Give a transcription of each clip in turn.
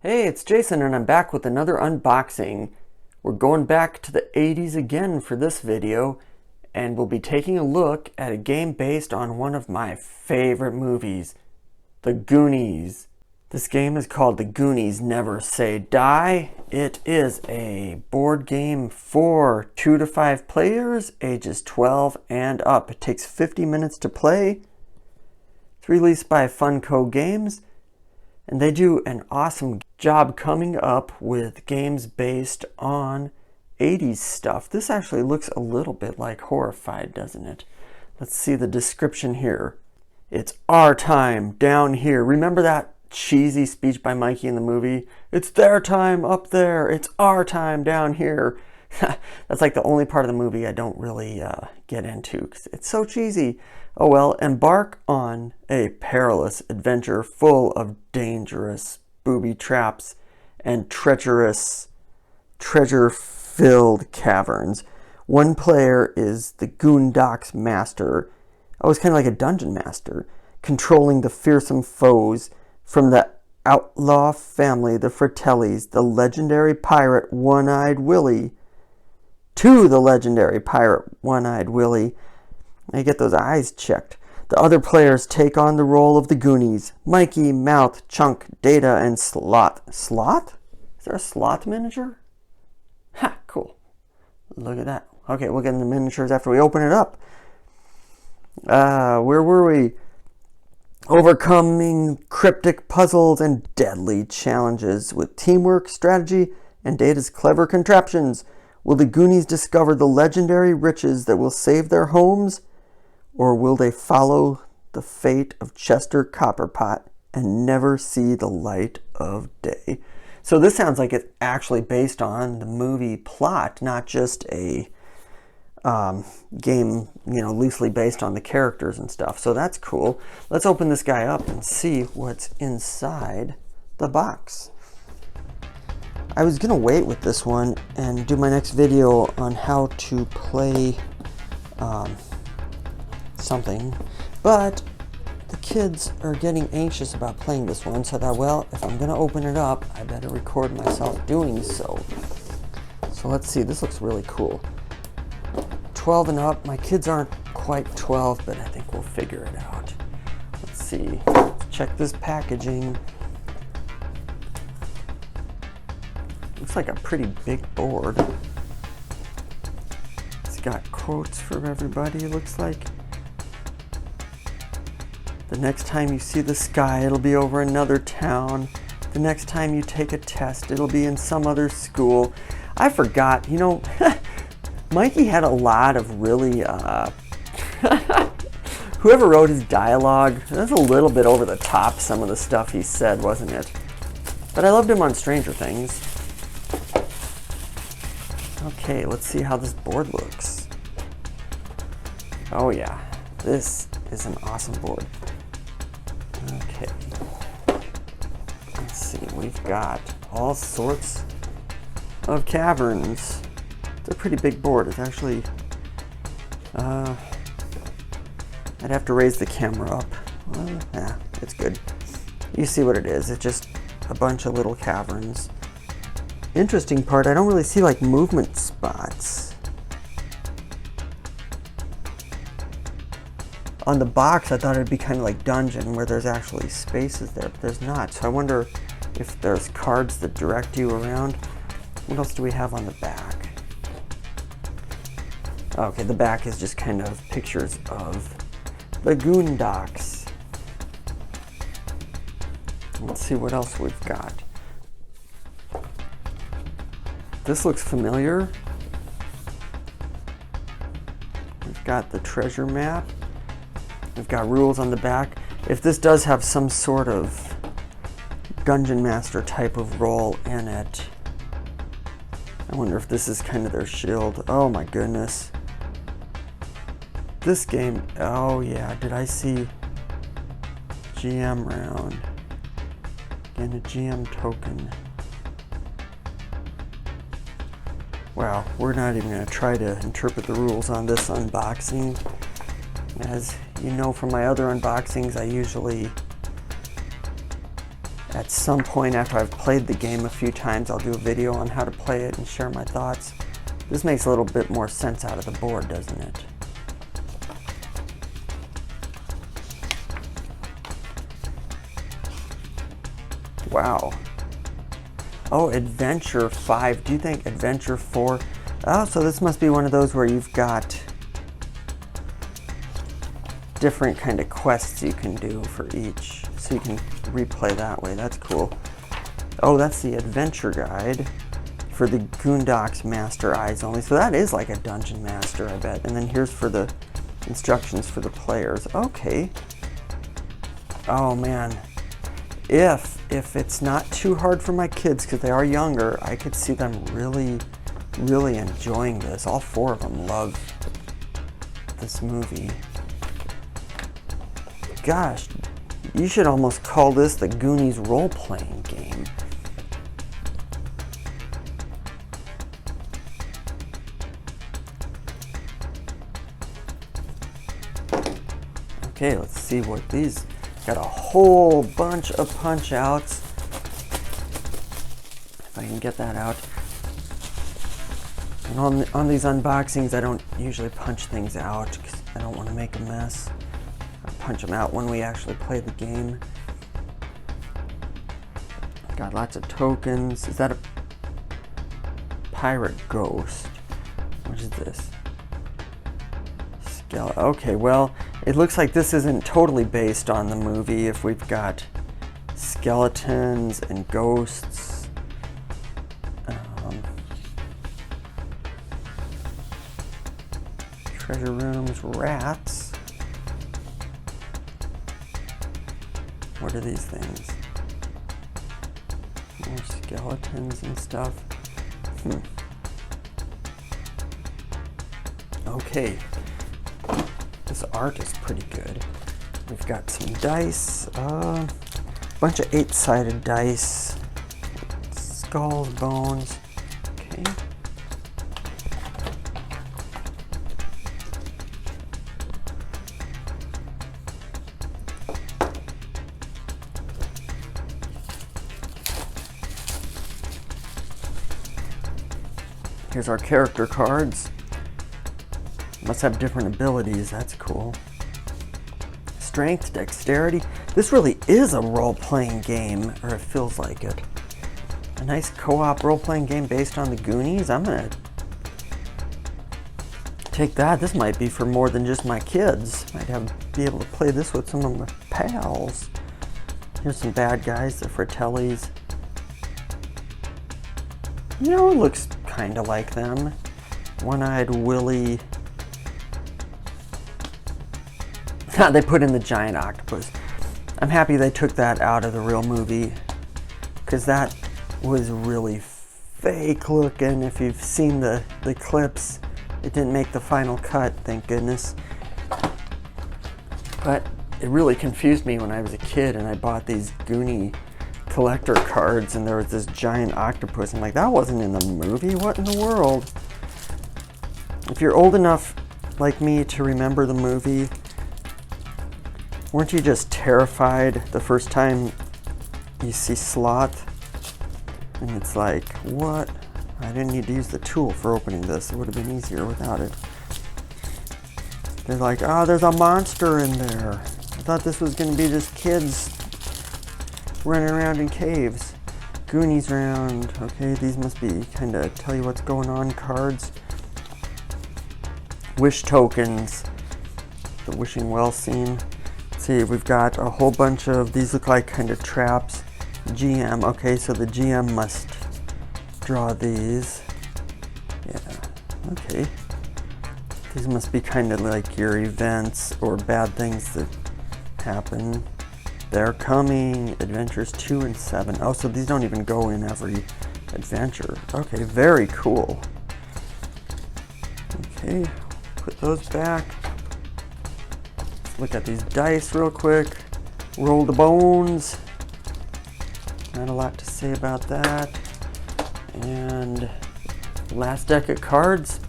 Hey, it's Jason and I'm back with another unboxing. We're going back to the 80s again for this video, and we'll be taking a look at a game based on one of my favorite movies, the Goonies. This game is called The Goonies Never Say Die. It is a board game for 2 to 5 players, ages 12 and up. It takes 50 minutes to play. It's released by Funko Games, and they do an awesome job coming up with games based on 80s stuff. This actually looks a little bit like Horrified, doesn't it? Let's see the description here. It's our time down here. Remember that cheesy speech by Mikey in the movie? It's their time up there. It's our time down here. That's like the only part of the movie I don't really get into because it's so cheesy. Oh well, embark on a perilous adventure full of dangerous booby traps and treacherous, treasure-filled caverns. One player is the Goondocks Master. Oh, it's kind of like a dungeon master, controlling the fearsome foes from the outlaw family, the Fratellis, the legendary pirate One-Eyed Willie, to the legendary pirate One-Eyed Willie. I get those eyes checked. The other players take on the role of the Goonies: Mikey, Mouth, Chunk, Data, and Sloth. Sloth? Is there a Sloth miniature? Ha, cool. Look at that. Okay, we'll get in the miniatures after we open it up. Where were we? Overcoming cryptic puzzles and deadly challenges with teamwork, strategy, and Data's clever contraptions. Will the Goonies discover the legendary riches that will save their homes? Or will they follow the fate of Chester Copperpot and never see the light of day? So this sounds like it's actually based on the movie plot, not just a game, loosely based on the characters and stuff. So that's cool. Let's open this guy up and see what's inside the box. I was gonna wait with this one and do my next video on how to play something, but the kids are getting anxious about playing this one, so I thought, well, if I'm gonna open it up, I better record myself doing so. So let's see, this looks really cool. 12 and up. My kids aren't quite 12, but I think we'll figure it out. Let's see, let's check this packaging. Looks like a pretty big board. It's got quotes for everybody, it looks like. The next time you see the sky, it'll be over another town. The next time you take a test, it'll be in some other school. I forgot, Mikey had a lot of really, whoever wrote his dialogue, that's a little bit over the top, some of the stuff he said, wasn't it? But I loved him on Stranger Things. Okay, let's see how this board looks. Oh yeah, this is an awesome board. Okay, let's see, we've got all sorts of caverns. It's a pretty big board. It's actually, I'd have to raise the camera up. Well, yeah, it's good. You see what it is. It's just a bunch of little caverns. Interesting part, I don't really see like movement spots. On the box, I thought it'd be kind of like Dungeon, where there's actually spaces there, but there's not. So I wonder if there's cards that direct you around. What else do we have on the back? Okay, the back is just kind of pictures of the Goondocks. Let's see what else we've got. This looks familiar. We've got the treasure map. We've got rules on the back. If this does have some sort of Dungeon Master type of role in it, I wonder if this is kind of their shield. Oh my goodness. This game, oh yeah, did I see GM round? Again, a GM token. Wow, we're not even going to try to interpret the rules on this unboxing. As you know from my other unboxings, I usually at some point after I've played the game a few times, I'll do a video on how to play it and share my thoughts. This makes a little bit more sense out of the board, doesn't it? Wow. Oh, Adventure 5. Do you think Adventure 4? Oh, so this must be one of those where you've got different kind of quests you can do for each. So you can replay that way. That's cool. Oh, that's the adventure guide for the Goondocks Master eyes only. So that is like a dungeon master, I bet. And then here's for the instructions for the players. Okay. Oh man. If it's not too hard for my kids, because they are younger, I could see them really enjoying this. All four of them love this movie. Gosh, you should almost call this the Goonies role-playing game. Okay, let's see what these... Got a whole bunch of punch-outs. If I can get that out. And on these unboxings, I don't usually punch things out because I don't want to make a mess. I punch them out when we actually play the game. Got lots of tokens. Is that a pirate ghost? What is this? Okay, well, it looks like this isn't totally based on the movie if we've got skeletons and ghosts. Treasure rooms, rats. What are these things? More skeletons and stuff. Okay. This art is pretty good. We've got some dice, bunch of 8-sided dice, skulls, bones. Okay. Here's our character cards. Must have different abilities, that's cool. Strength, dexterity. This really is a role-playing game, or it feels like it. A nice co-op role-playing game based on the Goonies. I'm gonna take that. This might be for more than just my kids. Might be able to play this with some of my pals. Here's some bad guys, the Fratellis. You know, it looks kind of like them. One-Eyed Willie. They put in the Giant Octopus. I'm happy they took that out of the real movie, because that was really fake looking. If you've seen the clips, it didn't make the final cut, thank goodness. But it really confused me when I was a kid and I bought these Goonie collector cards and there was this giant octopus. I'm like, that wasn't in the movie, what in the world? If you're old enough like me to remember the movie, weren't you just terrified the first time you see Sloth? And it's like, what? I didn't need to use the tool for opening this. It would have been easier without it. They're like, oh, there's a monster in there. I thought this was going to be just kids running around in caves. Goonies around. Okay, these must be kind of tell you what's going on cards. Wish tokens. The wishing well scene. See, we've got a whole bunch of these look like kind of traps. GM, okay, so the GM must draw these. Yeah, okay. These must be kind of like your events or bad things that happen. They're coming. Adventures 2 and 7. Oh, so these don't even go in every adventure. Okay, very cool. Okay, put those back. Look at these dice real quick. Roll the bones. Not a lot to say about that. And last deck of cards.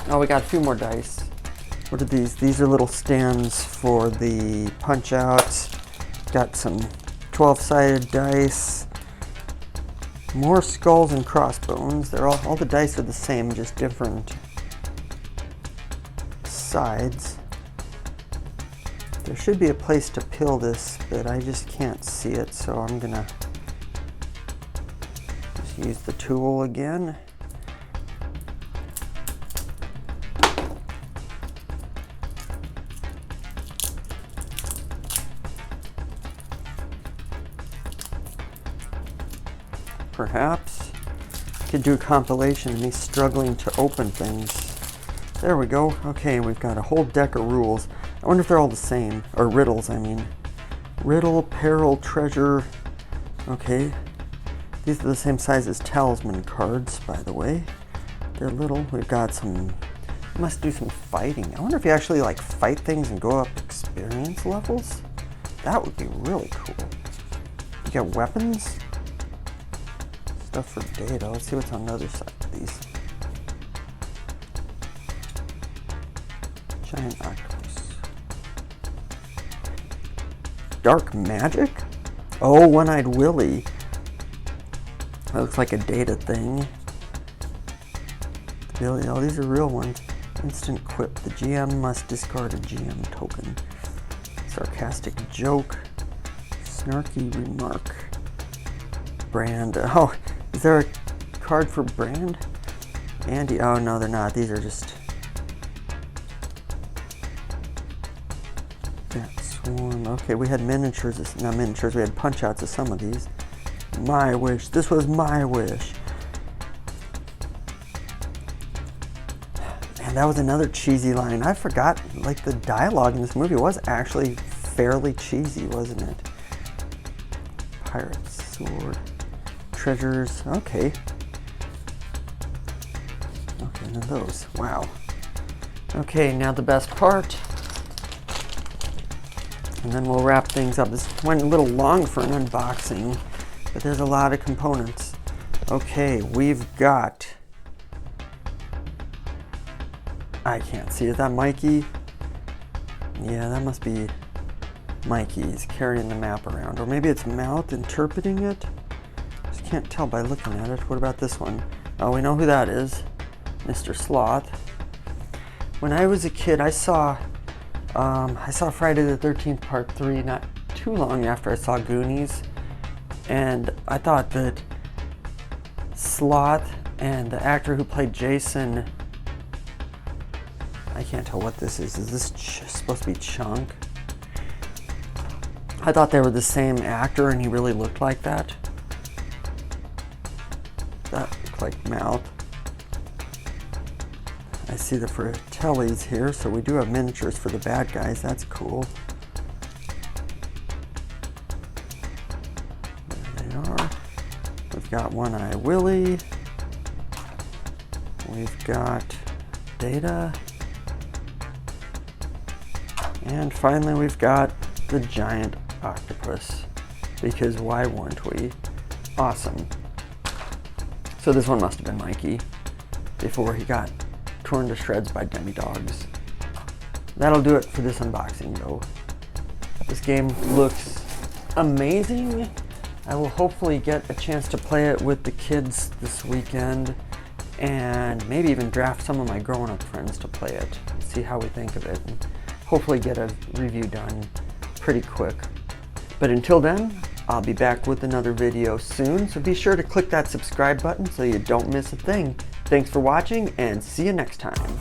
Oh, we got a few more dice. What are these? These are little stands for the punch outs. Got some 12-sided dice. More skulls and crossbones. They're all the dice are the same, just different sides. There should be a place to peel this, but I just can't see it, so I'm gonna just use the tool again. Perhaps could do a compilation of me struggling to open things. There we go. Okay, we've got a whole deck of rules. I wonder if they're all the same, or riddles, I mean. Riddle, peril, treasure. Okay. These are the same size as talisman cards, by the way. They're little. We've got some, must do some fighting. I wonder if you actually like fight things and go up experience levels. That would be really cool. You get weapons. Stuff for data. Let's see what's on the other side of these. Giant Octopus. Dark magic? Oh, One-Eyed Willie. That looks like a data thing. Oh, these are real ones. Instant quip. The GM must discard a GM token. Sarcastic joke. Snarky remark. Brand. Oh, is there a card for brand? Andy. Oh, no, they're not. These are just... Swarm. Okay, we had miniatures, not miniatures, we had punch outs of some of these. My wish. This was my wish. And that was another cheesy line. I forgot, like, the dialogue in this movie was actually fairly cheesy, wasn't it? Pirate's sword. Treasures. Okay. Okay, and then those. Wow. Okay, now the best part. And then we'll wrap things up. This went a little long for an unboxing, but there's a lot of components. Okay, we've got... I can't see. Is that Mikey? Yeah, that must be Mikey. He's carrying the map around. Or maybe it's Mouth interpreting it? Just can't tell by looking at it. What about this one? Oh, we know who that is. Mr. Sloth. When I was a kid, I saw Friday the 13th Part 3 not too long after I saw Goonies, and I thought that Sloth and the actor who played Jason, I can't tell what this is. Is this supposed to be Chunk? I thought they were the same actor and he really looked like that. That looked like Mouth. I see the Fratellis here, so we do have miniatures for the bad guys. That's cool. There they are. We've got One-Eyed Willie. We've got Data. And finally we've got the Giant Octopus. Because why wouldn't we? Awesome. So this one must have been Mikey before he got torn to shreds by demi-dogs. That'll do it for this unboxing though. This game looks amazing. I will hopefully get a chance to play it with the kids this weekend and maybe even draft some of my grown-up friends to play it. See how we think of it and hopefully get a review done pretty quick. But until then, I'll be back with another video soon, so be sure to click that subscribe button so you don't miss a thing. Thanks for watching, and see you next time.